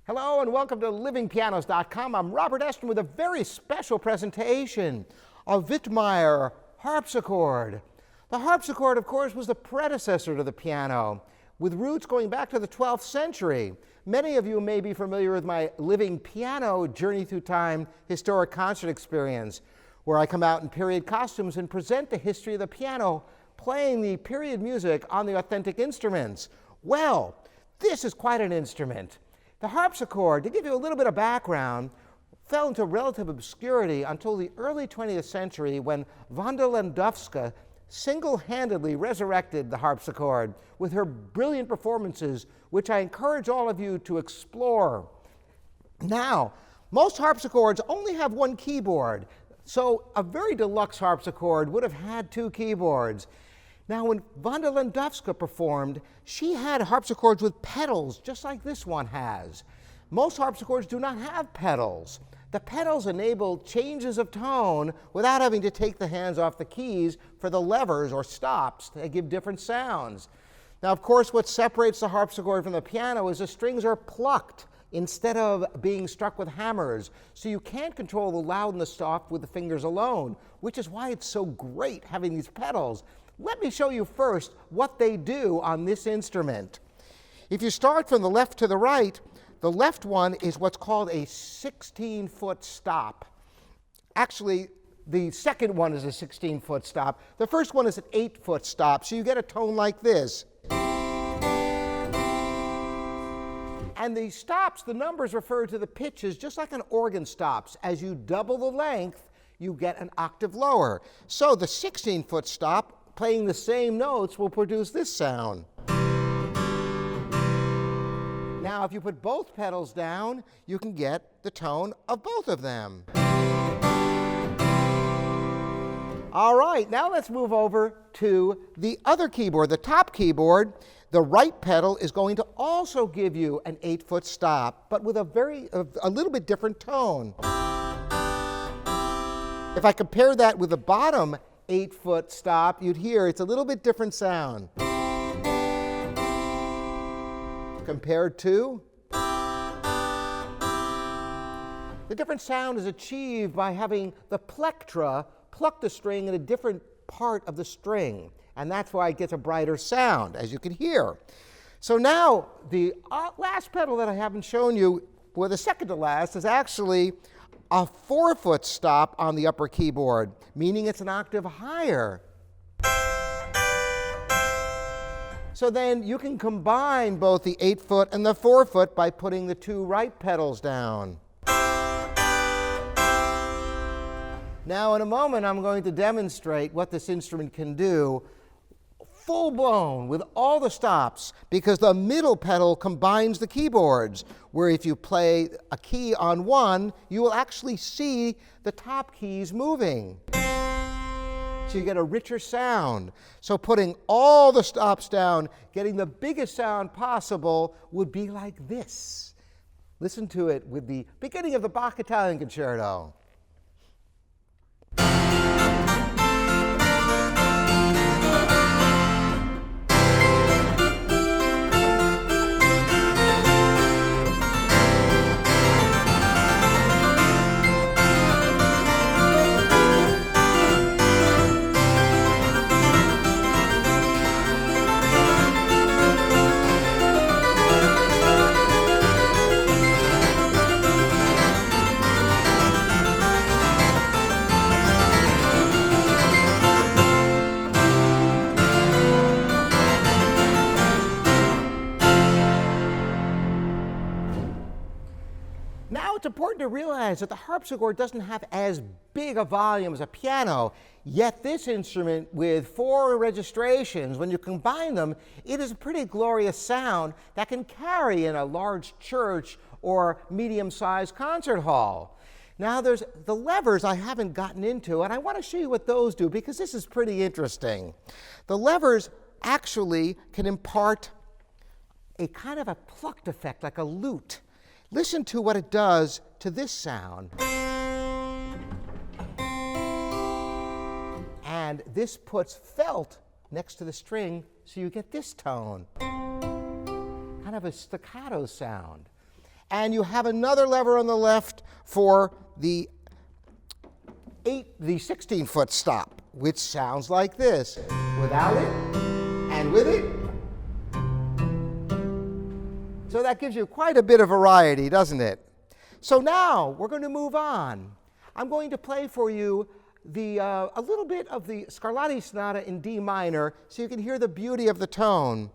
Hello and welcome to livingpianos.com. I'm Robert Eston with a very special presentation of Wittmayer Harpsichord. The harpsichord, of course, was the predecessor to the piano, with roots going back to the 12th century. Many of you may be familiar with my Living Piano Journey Through Time historic concert experience, where I come out in period costumes and present the history of the piano, playing the period music on the authentic instruments. Well, this is quite an instrument. The harpsichord, to give you a little bit of background, fell into relative obscurity until the early 20th century when Wanda Landowska single-handedly resurrected the harpsichord with her brilliant performances, which I encourage all of you to explore. Now, most harpsichords only have one keyboard, so a very deluxe harpsichord would have had two keyboards. Now, when Wanda Landowska performed, she had harpsichords with pedals, just like this one has. Most harpsichords do not have pedals. The pedals enable changes of tone without having to take the hands off the keys for the levers or stops to give different sounds. Now, of course, what separates the harpsichord from the piano is the strings are plucked instead of being struck with hammers, so you can't control the loud and the soft with the fingers alone, which is why it's so great having these pedals. Let me show you first what they do on this instrument. If you start from the left to the right, the left one is what's called a 16-foot stop. Actually, the second one is a 16-foot stop. The first one is an 8-foot stop, so you get a tone like this. And the stops, the numbers refer to the pitches, just like an organ stops. As you double the length, you get an octave lower. So the 16-foot stop, playing the same notes, will produce this sound. Now, if you put both pedals down, you can get the tone of both of them. All right, now let's move over to the other keyboard, the top keyboard. The right pedal is going to also give you an 8-foot stop, but with a little bit different tone. If I compare that with the bottom 8-foot stop, you'd hear it's a little bit different sound. Compared to, the different sound is achieved by having the plectra pluck the string in a different part of the string, and that's why it gets a brighter sound, as you can hear. So now, the last pedal that I haven't shown you, or the second to last, is actually a 4-foot stop on the upper keyboard, meaning it's an octave higher. So then you can combine both the 8-foot and the 4-foot by putting the two right pedals down. Now in a moment I'm going to demonstrate what this instrument can do full-blown with all the stops, because the middle pedal combines the keyboards, where if you play a key on one, you will actually see the top keys moving. So you get a richer sound. So putting all the stops down, getting the biggest sound possible, would be like this. Listen to it with the beginning of the Bach Italian Concerto. Now it's important to realize that the harpsichord doesn't have as big a volume as a piano, yet this instrument with 4 registrations, when you combine them, it is a pretty glorious sound that can carry in a large church or medium-sized concert hall. Now there's the levers I haven't gotten into, and I want to show you what those do because this is pretty interesting. The levers actually can impart a kind of a plucked effect, like a lute. Listen to what it does to this sound. And this puts felt next to the string, so you get this tone. Kind of a staccato sound. And you have another lever on the left for the 16-foot stop, which sounds like this. Without it and with it. So that gives you quite a bit of variety, doesn't it? So now we're going to move on. I'm going to play for you a little bit of the Scarlatti Sonata in D minor so you can hear the beauty of the tone.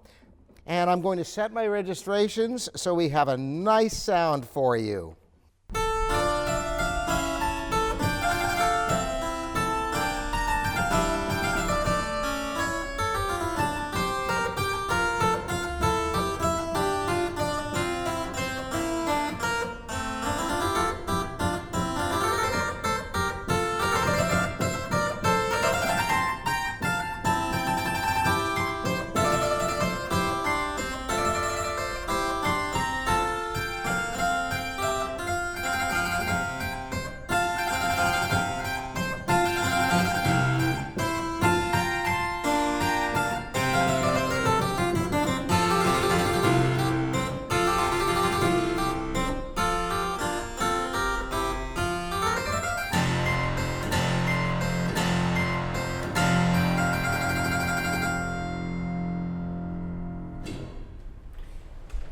And I'm going to set my registrations so we have a nice sound for you.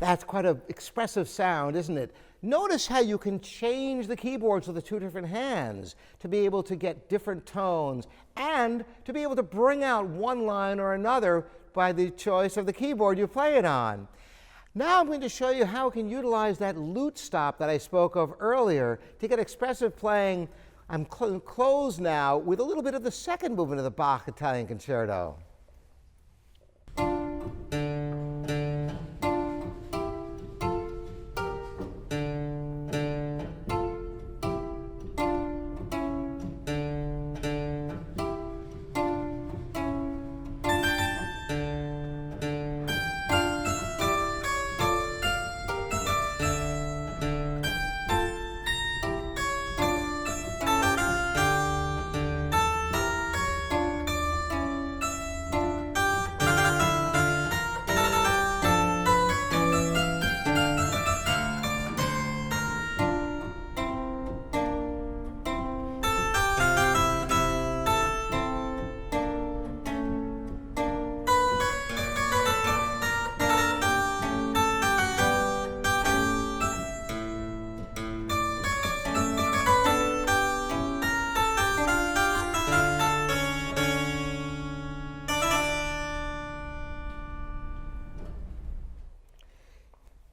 That's quite an expressive sound, isn't it? Notice how you can change the keyboards with the two different hands to be able to get different tones and to be able to bring out one line or another by the choice of the keyboard you play it on. Now I'm going to show you how we can utilize that lute stop that I spoke of earlier to get expressive playing. I'm closed now with a little bit of the second movement of the Bach Italian Concerto.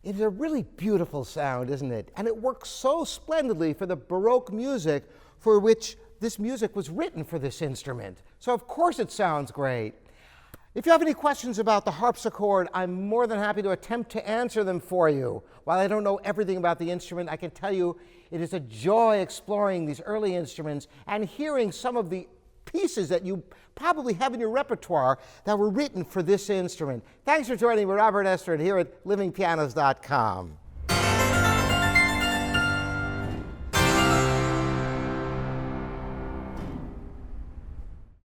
It's a really beautiful sound, isn't it? And it works so splendidly for the Baroque music for which this music was written for this instrument. So of course it sounds great. If you have any questions about the harpsichord, I'm more than happy to attempt to answer them for you. While I don't know everything about the instrument, I can tell you it is a joy exploring these early instruments and hearing some of the pieces that you probably have in your repertoire that were written for this instrument. Thanks for joining me, Robert Estrin, here at livingpianos.com.